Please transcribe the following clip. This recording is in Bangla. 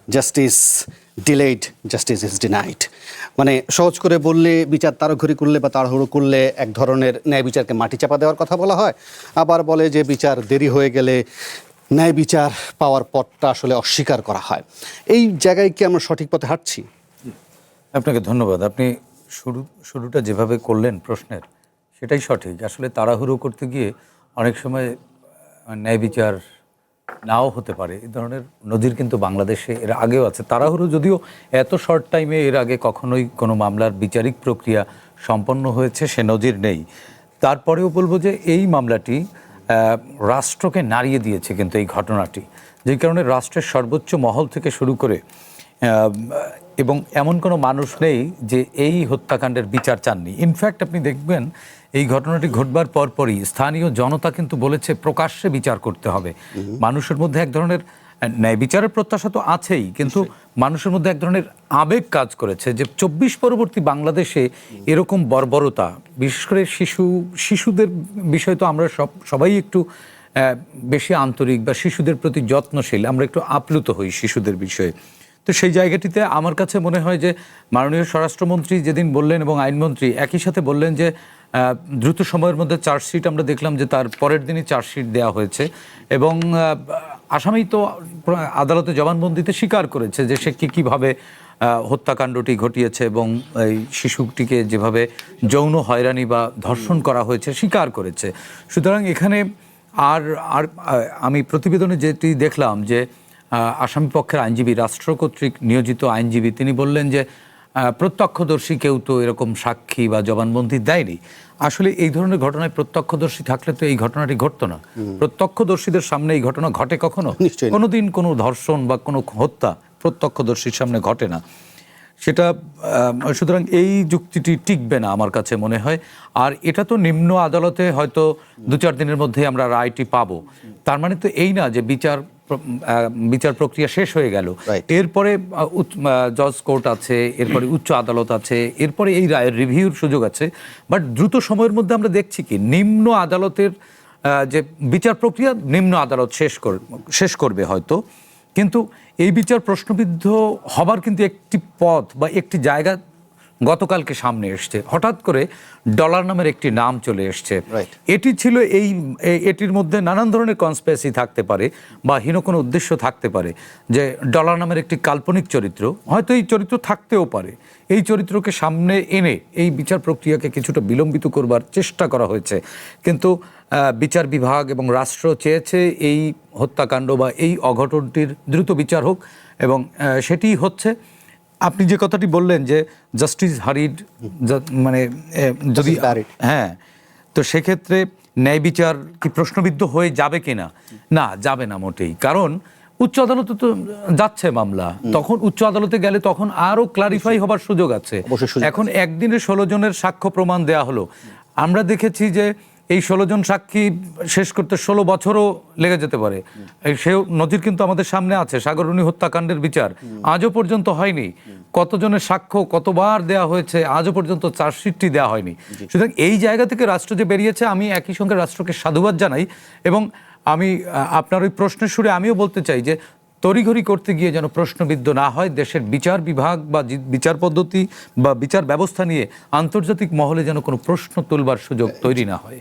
Justice delayed, justice is denied. মানে সহজ করে বললে বিচার তাড়াহুড়ো করলে বা তাড়াহুড়ো করলে এক ধরনের ন্যায় বিচারকে মাটি চাপা দেওয়ার কথা বলা হয়, আবার বলে যে বিচার দেরি হয়ে গেলে ন্যায় বিচার পাওয়ার পথটা আসলে অস্বীকার করা হয়। এই জায়গায় কি আমরা সঠিক পথে হাঁটছি? আপনাকে ধন্যবাদ। আপনি শুরুটা যেভাবে করলেন প্রশ্নের, সেটাই সঠিক। আসলে তাড়াহুড়ো করতে গিয়ে অনেক সময় ন্যায় বিচার নাও হতে পারে। এই ধরনের নজির কিন্তু বাংলাদেশে এর আগেও আছে। তাড়াহুড়ো যদিও এত শর্ট টাইমে এর আগে কখনোই কোনো মামলার বিচারিক প্রক্রিয়া সম্পন্ন হয়েছে সে নজির নেই। তারপরেও বলবো যে এই মামলাটি রাষ্ট্রকে নাড়িয়ে দিয়েছে কিন্তু এই ঘটনাটি, যেই কারণে রাষ্ট্রের সর্বোচ্চ মহল থেকে শুরু করে এবং এমন কোনো মানুষ নেই যে এই হত্যাকাণ্ডের বিচার চাননি। ইনফ্যাক্ট আপনি দেখবেন এই ঘটনাটি ঘটবার পরপরই স্থানীয় জনতা কিন্তু বলেছে প্রকাশ্যে বিচার করতে হবে। মানুষের মধ্যে এক ধরনের ন্যায় বিচারের প্রত্যাশা তো আছেই, কিন্তু মানুষের মধ্যে এক ধরনের আবেগ কাজ করেছে যে ২৪ পরবর্তী বাংলাদেশে এরকম বর্বরতা, বিশেষ করে শিশুদের বিষয় তো আমরা সবাই একটু বেশি আন্তরিক বা শিশুদের প্রতি যত্নশীল, আমরা একটু আপ্লুত হই শিশুদের বিষয়ে। তো সেই জায়গাটিতে আমার কাছে মনে হয় যে মাননীয় স্বরাষ্ট্রমন্ত্রী যেদিন বললেন এবং আইনমন্ত্রী একই সাথে বললেন যে দ্রুত সময়ের মধ্যে চার্জশিট, আমরা দেখলাম যে তার পরের দিনই চার্জশিট দেওয়া হয়েছে এবং আসামি তো আদালতে জবানবন্দিতে স্বীকার করেছে যে সে কীভাবে হত্যাকাণ্ডটি ঘটিয়েছে এবং এই শিশুটিকে যেভাবে যৌন হয়রানি বা ধর্ষণ করা হয়েছে স্বীকার করেছে। সুতরাং এখানে আর আমি প্রতিবেদনে যেটি দেখলাম যে আসামি পক্ষের আইনজীবী, রাষ্ট্র কর্তৃক নিয়োজিত আইনজীবী, তিনি বললেন যে প্রত্যক্ষদর্শী কেউ তো এরকম সাক্ষী বা জবানবন্দি দেয়নি। আসলে এই ধরনের ঘটনায় প্রত্যক্ষদর্শী থাকলে তো এই ঘটনাটি ঘটতো না। প্রত্যক্ষদর্শীদের সামনে এই ঘটনা ঘটে কখনো? কোনোদিন কোনো ধর্ষণ বা কোনো হত্যা প্রত্যক্ষদর্শীর সামনে ঘটে না। সেটা সুতরাং এই যুক্তিটি টিকবে না আমার কাছে মনে হয়। আর এটা তো নিম্ন আদালতে হয়তো ২-৪ দিনের মধ্যে আমরা রায়টি পাবো। তার মানে তো এই না যে বিচার প্রক্রিয়া শেষ হয়ে গেল। এরপরে জজ কোর্ট আছে, এরপরে উচ্চ আদালত আছে, এরপরে এই রায়ের রিভিউর সুযোগ আছে। বাট দ্রুত সময়ের মধ্যে আমরা দেখছি কি নিম্ন আদালতের যে বিচার প্রক্রিয়া নিম্ন আদালত শেষ করবে হয়তো, কিন্তু এই বিচার প্রশ্নবিদ্ধ হবার কিন্তু একটি পথ বা একটি জায়গা গতকালকে সামনে এসছে। হঠাৎ করে ডলার নামের একটি নাম চলে এসছে। এটি ছিল এটির মধ্যে নানান ধরনের কনস্পিরেসি থাকতে পারে বা হীন কোনো উদ্দেশ্য থাকতে পারে, যে ডলার নামের একটি কাল্পনিক চরিত্র, হয়তো এই চরিত্র থাকতেও পারে। এই চরিত্রকে সামনে এনে এই বিচার প্রক্রিয়াকে কিছুটা বিলম্বিত করবার চেষ্টা করা হয়েছে। কিন্তু বিচার বিভাগ এবং রাষ্ট্র চেয়েছে এই হত্যাকাণ্ড বা এই অঘটনটির দ্রুত বিচার হোক এবং সেটি হচ্ছে। আপনি যে কথাটি বললেন যে জাস্টিস হারিড, মানে যদি হ্যাঁ, তো সেক্ষেত্রে ন্যায় বিচার কি প্রশ্নবিদ্ধ হয়ে যাবে কিনা? না, যাবে না মোটেই। কারণ উচ্চ আদালতে তো যাচ্ছে মামলা, তখন উচ্চ আদালতে গেলে তখন আরো ক্লারিফাই হবার সুযোগ আছে। এখন একদিনে 16 জনের সাক্ষ্য প্রমাণ দেয়া হলো। আমরা দেখেছি যে এই 16 জন সাক্ষী শেষ করতে 16 বছরও লেগে যেতে পারে। সেও নজির কিন্তু আমাদের সামনে আছে। সাগররুনি হত্যাকাণ্ডের বিচার আজও পর্যন্ত হয়নি। কতজনের সাক্ষ্য কতবার দেয়া হয়েছে, আজও পর্যন্ত চার্জশিটটি দেওয়া হয়নি। সুতরাং এই জায়গা থেকে রাষ্ট্র যে বেরিয়েছে, আমি একই সঙ্গে রাষ্ট্রকে সাধুবাদ জানাই। এবং আমি আপনার ওই প্রশ্নের সুরে আমিও বলতে চাই যে তড়িঘড়ি করতে গিয়ে যেন প্রশ্নবিদ্ধ না হয়। দেশের বিচার বিভাগ বা বিচার পদ্ধতি বা বিচার ব্যবস্থা নিয়ে আন্তর্জাতিক মহলে যেন কোনো প্রশ্ন তুলবার সুযোগ তৈরি না হয়।